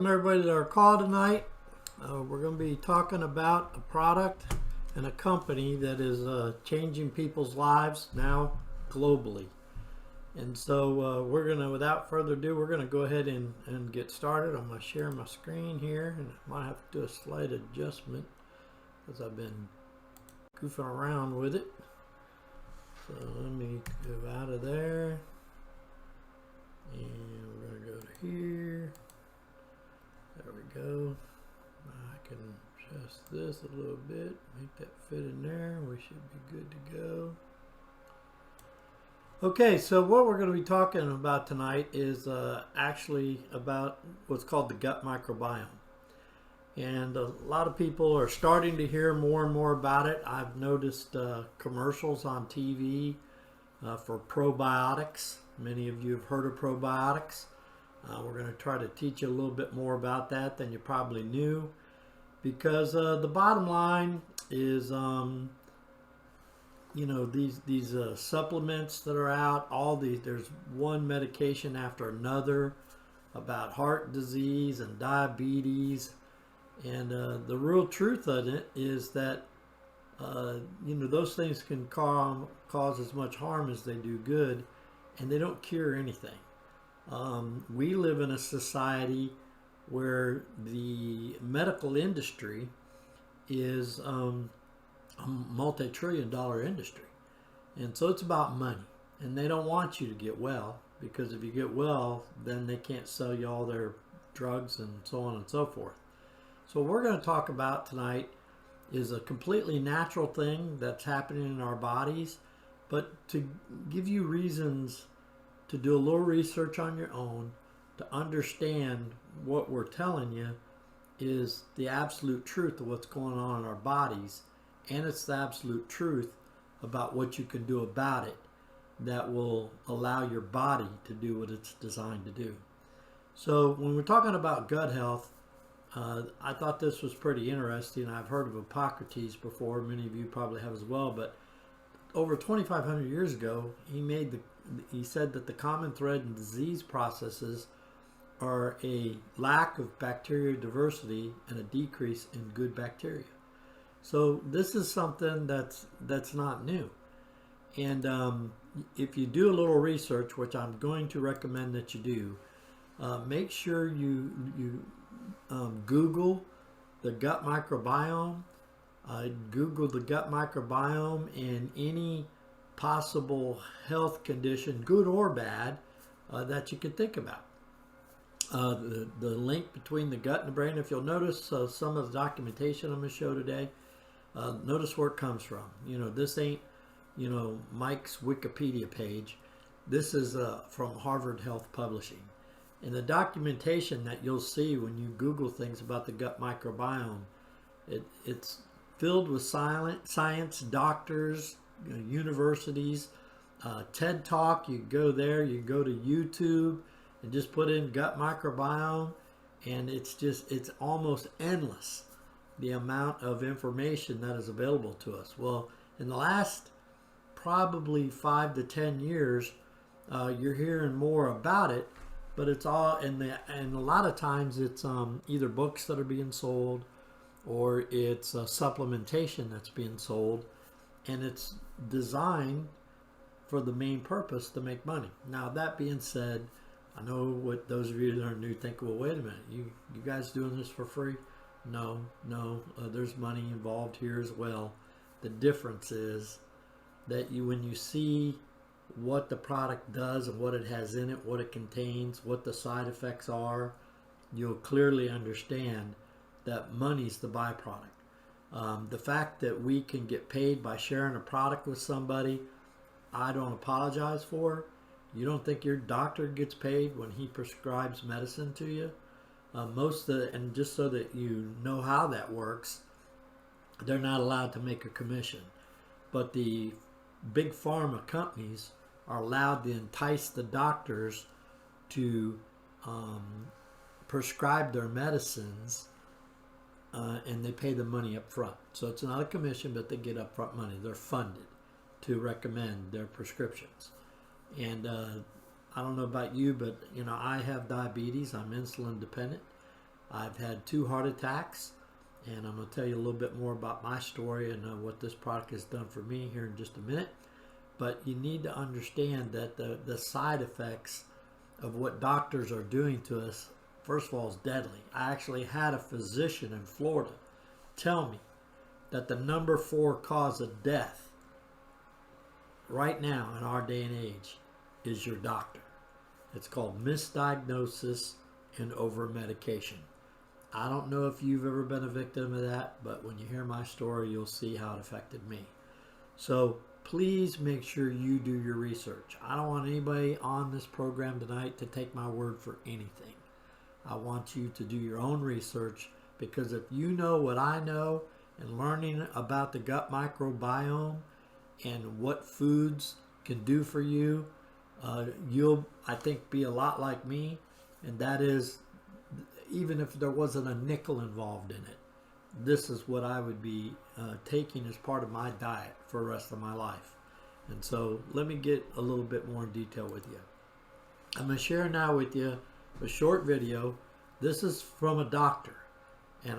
Everybody to our call tonight. We're going to be talking about a product and a company that is changing people's lives now globally. And so we're going to, without further ado, we're going to go ahead and get started. I'm going to share my screen here, and I might have to do a slight adjustment because I've been goofing around with it. So let me go out of there, and we're going to go to here. There we go. I can adjust this a little bit, make that fit in there. We should be good to go. Okay, so what we're going to be talking about tonight is actually about what's called the gut microbiome. And a lot of people are starting to hear more and more about it. I've noticed commercials on TV for probiotics. Many of you have heard of probiotics. We're going to try to teach you a little bit more about that than you probably knew, because the bottom line is, these supplements that are out, there's one medication after another about heart disease and diabetes, and the real truth of it is that those things can cause as much harm as they do good, and they don't cure anything. We live in a society where the medical industry is a multi-trillion-dollar industry. And so it's about money. And they don't want you to get well, because if you get well, then they can't sell you all their drugs and so on and so forth. So what we're going to talk about tonight is a completely natural thing that's happening in our bodies, but to give you reasons to do a little research on your own, to understand what we're telling you is the absolute truth of what's going on in our bodies, and it's the absolute truth about what you can do about it that will allow your body to do what it's designed to do. So when we're talking about gut health, I thought this was pretty interesting. I've heard of Hippocrates before, many of you probably have as well, but over 2,500 years ago, he said that the common thread in disease processes are a lack of bacterial diversity and a decrease in good bacteria. So this is something that's not new. And if you do a little research, which I'm going to recommend that you do, make sure you Google the gut microbiome. Google the gut microbiome and any possible health condition, good or bad, that you could think about. The link between the gut and the brain, if you'll notice some of the documentation I'm going to show today, notice where it comes from. This ain't, Mike's Wikipedia page. This is from Harvard Health Publishing. And the documentation that you'll see when you Google things about the gut microbiome, it's filled with science, doctors, universities, TED Talk. You go there, you go to YouTube and just put in gut microbiome, and it's almost endless, the amount of information that is available to us. Well, in the last probably 5 to 10 years, you're hearing more about it, but it's all, and a lot of times it's either books that are being sold, or it's a supplementation that's being sold, and it's designed for the main purpose to make money. Now, that being said, I know what those of you that are new think, well, wait a minute, you guys doing this for free? No, there's money involved here as well. The difference is that when you see what the product does and what it has in it, what it contains, what the side effects are, you'll clearly understand that money's the byproduct. The fact that we can get paid by sharing a product with somebody, I don't apologize for. You don't think your doctor gets paid when he prescribes medicine to you? And just so that you know how that works, they're not allowed to make a commission. But the big pharma companies are allowed to entice the doctors to prescribe their medicines, and they pay the money up front. So it's not a commission, but they get upfront money. They're funded to recommend their prescriptions. And I don't know about you, but I have diabetes. I'm insulin dependent, I've had 2 heart attacks, and I'm going to tell you a little bit more about my story and what this product has done for me here in just a minute. But you need to understand that the side effects of what doctors are doing to us, first of all, is deadly. I actually had a physician in Florida tell me that the number 4 cause of death right now in our day and age is your doctor. It's called misdiagnosis and over medication. I don't know if you've ever been a victim of that, but when you hear my story, you'll see how it affected me. So please make sure you do your research. I don't want anybody on this program tonight to take my word for anything. I want you to do your own research, because if you know what I know and learning about the gut microbiome and what foods can do for you, you'll, I think, be a lot like me. And that is, even if there wasn't a nickel involved in it, this is what I would be taking as part of my diet for the rest of my life. And so let me get a little bit more in detail with you. I'm going to share now with you a short video. This is from a doctor, and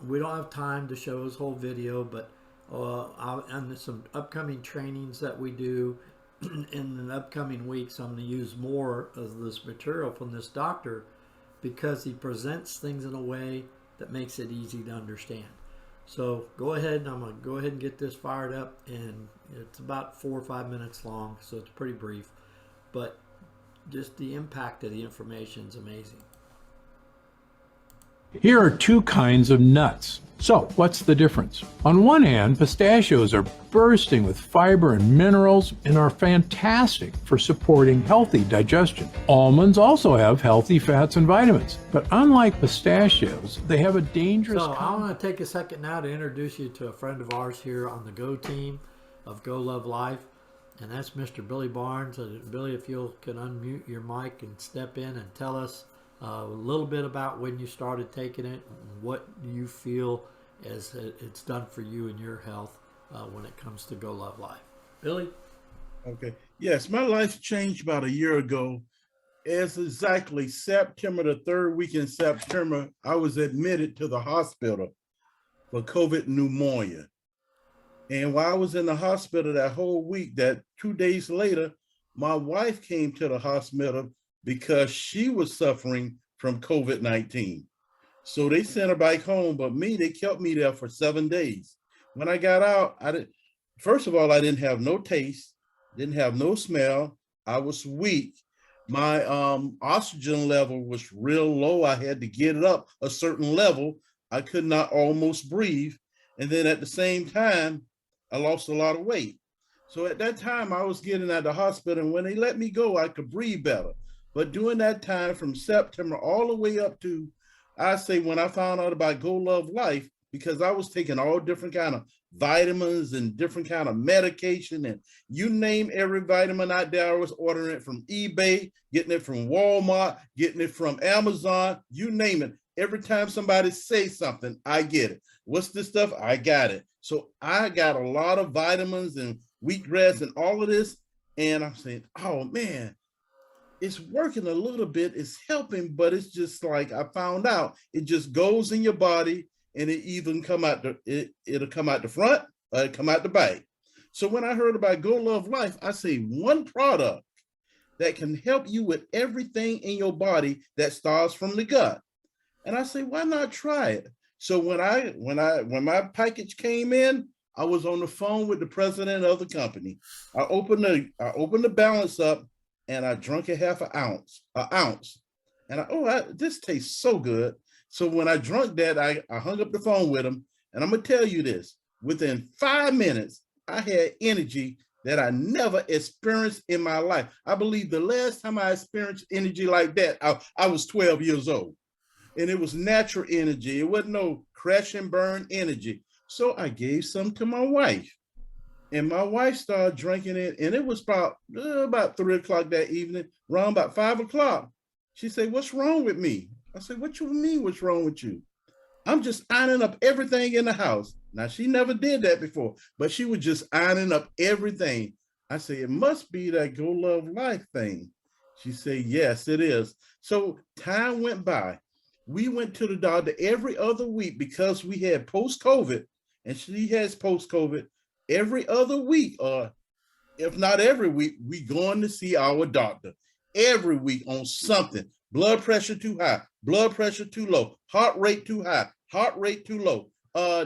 we don't have time to show his whole video, but on some upcoming trainings that we do in the upcoming weeks, I'm going to use more of this material from this doctor, because he presents things in a way that makes it easy to understand. So go ahead, and I'm going to go ahead and get this fired up, and it's about 4 or 5 minutes long, so it's pretty brief, but just the impact of the information is amazing. Here are 2 kinds of nuts. So, what's the difference? On one hand, pistachios are bursting with fiber and minerals and are fantastic for supporting healthy digestion. Almonds also have healthy fats and vitamins, but unlike pistachios, they have a dangerous... So I want to take a second now to introduce you to a friend of ours here on the Go team of Go Love Life, and that's Mr. Billy Barnes. Billy, if you can unmute your mic and step in and tell us a little bit about when you started taking it and what you feel as it's done for you and your health when it comes to Go Love Life. Billy? Okay. Yes, my life changed about a year ago. As exactly September, the 3rd week in September, I was admitted to the hospital for COVID pneumonia. And while I was in the hospital that whole week, that 2 days later, my wife came to the hospital because she was suffering from COVID-19. So they sent her back home, but they kept me there for 7 days. When I got out, first of all, I didn't have no taste, didn't have no smell. I was weak. My oxygen level was real low. I had to get it up a certain level. I could not almost breathe. And then at the same time, I lost a lot of weight. So at that time, I was getting out of the hospital, and when they let me go, I could breathe better. But during that time, from September all the way up to, I say, when I found out about Go Love Life, because I was taking all different kind of vitamins and different kind of medication, and you name every vitamin out there, I was ordering it from eBay, getting it from Walmart, getting it from Amazon, you name it. Every time somebody says something, I get it. What's this stuff? I got it. So I got a lot of vitamins and wheatgrass and all of this, and I'm saying, oh man, it's working a little bit, it's helping, but it's just like I found out, it just goes in your body, and it even come out it'll come out the front or it'll come out the back. So when I heard about Go Love Life, I say one product that can help you with everything in your body that starts from the gut. And I say, why not try it? So when my package came in, I was on the phone with the president of the company. I opened the balance up, and I drank a half an ounce. And this tastes so good. So when I drank that, I hung up the phone with him, and I'm gonna tell you this, within 5 minutes, I had energy that I never experienced in my life. I believe the last time I experienced energy like that, I was 12 years old. And it was natural energy. It wasn't no crash and burn energy. So I gave some to my wife. And my wife started drinking it, and it was about 3 o'clock that evening, around about 5 o'clock. She said, what's wrong with me? I said, what you mean, what's wrong with you? I'm just ironing up everything in the house. Now, she never did that before, but she was just ironing up everything. I said, it must be that Go Love Life thing. She said, yes, it is. So time went by. We went to the doctor every other week because we had post-COVID, and she has post-COVID. Every other week, or if not every week, we going to see our doctor every week on something. Blood pressure too high, blood pressure too low, heart rate too high, heart rate too low,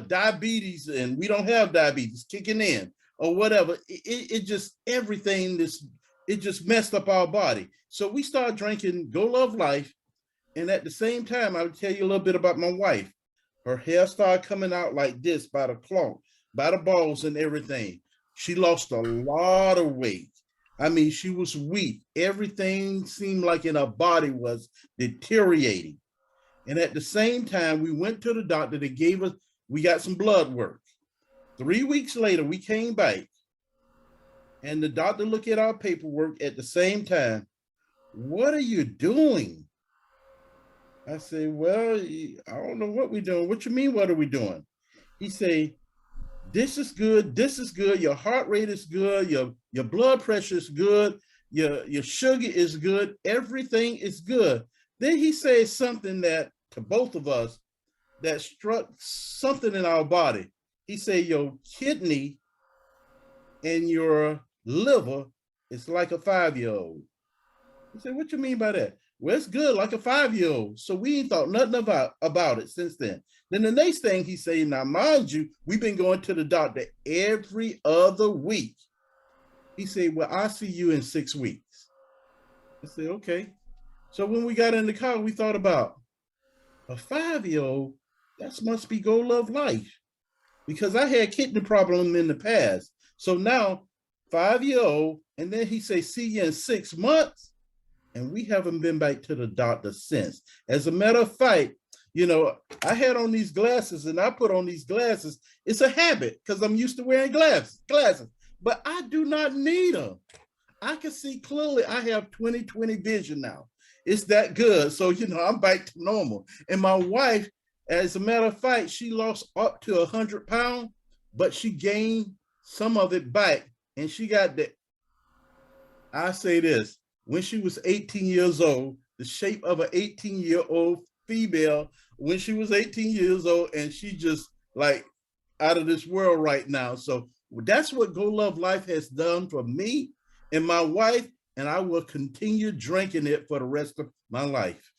diabetes, and we don't have diabetes kicking in or whatever. It just, everything, it just messed up our body. So we started drinking Go Love Life. And at the same time, I'll tell you a little bit about my wife. Her hair started coming out like this by the clump, by the balls and everything. She lost a lot of weight. I mean, she was weak. Everything seemed like in her body was deteriorating. And at the same time, we went to the doctor. They gave us, we got some blood work. 3 weeks later, we came back and the doctor looked at our paperwork at the same time. What are you doing? I say, well, I don't know what we're doing. What you mean, what are we doing? He say, this is good, your heart rate is good, your blood pressure is good, your sugar is good, everything is good. Then he says something that, to both of us, that struck something in our body. He said, your kidney and your liver is like a 5-year-old. I said, what you mean by that? Well, it's good, like a 5-year-old. So we ain't thought nothing about it since then. Then the next thing he said, now mind you, we've been going to the doctor every other week. He said, well, I'll see you in 6 weeks. I said, okay. So when we got in the car, we thought about a 5-year-old, that must be Go Love Life. Because I had kidney problem in the past. So now 5-year-old, and then he say, see you in 6 months. And we haven't been back to the doctor since. As a matter of fact, you know, I had on these glasses and I put on these glasses. It's a habit because I'm used to wearing glasses, but I do not need them. I can see clearly. I have 20/20 vision now. It's that good. So, you know, I'm back to normal. And my wife, as a matter of fact, she lost up to 100 pounds, but she gained some of it back. And she got that. I say this. When she was 18 years old, the shape of an 18-year-old female, when she was 18 years old, and she just like out of this world right now. So that's what Go Love Life has done for me and my wife, and I will continue drinking it for the rest of my life.